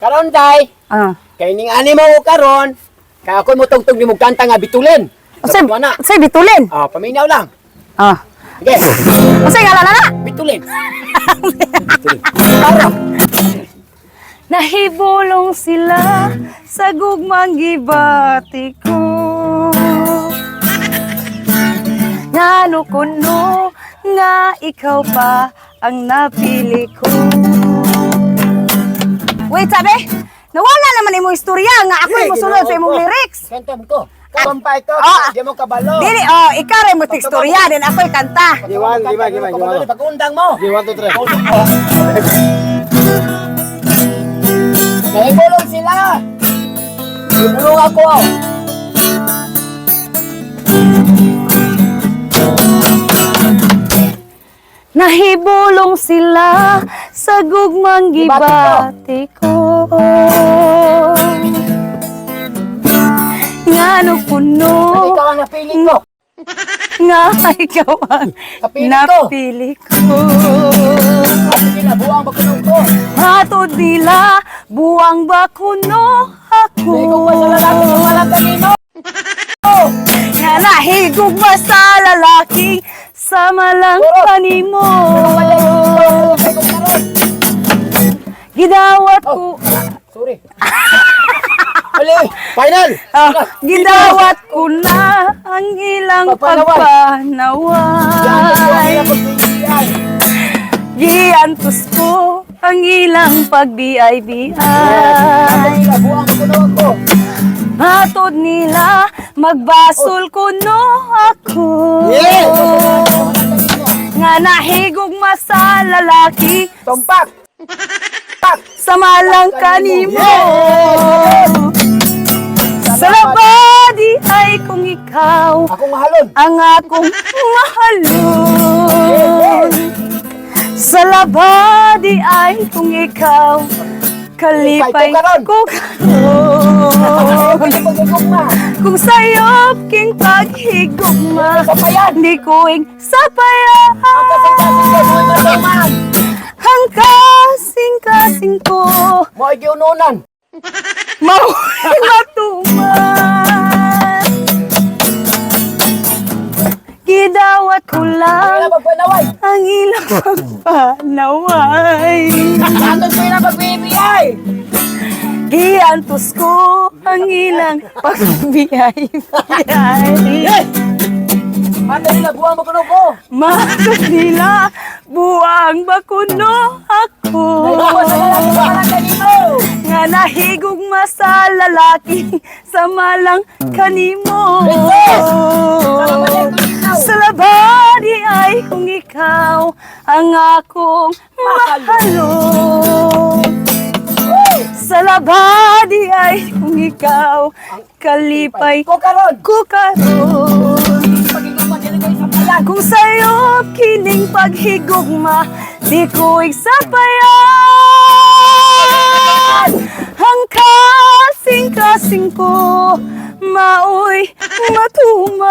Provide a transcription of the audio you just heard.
Karon day, kay ning ani mo karon, kay ako mo tugtog ni mo kanta nga bitulin. Say, na. say bitulin. Paminaw lang. Okay. Say ngala na. Bitulin. Bitulin. Karon. Nahibulong sila sa gugmang gibati ko. Ngano kuno nga ikaw pa ang napili ko. Wait, sabi? Nawala naman imong istorya nga ako'y musunod sa imong lyrics. Kanta mo ko. Kampay ko, di mo kabalo. Dili, ikaw rin mo tekstorya, din ako'y kanta. Giwan. Pag-undang mo. Giwan to tre. Nahibulong sila. Ibulong ako. Nahibulong sila sa gugmang gibati ko. Ngano kuno Ikaw ang napili ko. nga ikaw ang napili ko. Buwang bakunong ko. Hatod nila buwang ba kuno ako. Ikaw pa sa lalaki ng walang kanino. Nga nahigog ba sa lalaki sa malang kanimo. Gidawat ko. Sorry. Ali, final. Gidawat ko na ang ilang pagpanaway. Giantos ko ang ilang pagbiay-biay. Matod nila magbasol ko no ako. Nga nahigog sa lalaki. Tumpak. Sa malang kanimo. Sa labadi ay kung ikaw Akong mahalon. ang akong mahalon. Sa labadi ay kung ikaw kalipay ko karon. Kung sa'yo king paghigugma, di ko ing sapayan. Ang kasing-kasing ko Mo ay giununan. mauwi matuman. Gidawat ko lang Magpanaway. ang ilang pagpanaway. Ano sa'yo na magbibiyay? Giantos ko ang ilang pagbiyay-biyay. Mata nila buwang bakunong ko. Matod nila buwang bakuno ako. Nga nahigog sa lalaki sa malang kanimo. Sa labadi ay kung ikaw ang akong mahalon. Sa labadi ay kung ikaw kalipay Ko karon. ko karon. Kung sa'yo kining paghigugma, di ko igsapayan. Ang kasing-kasing ko, maoy matuman.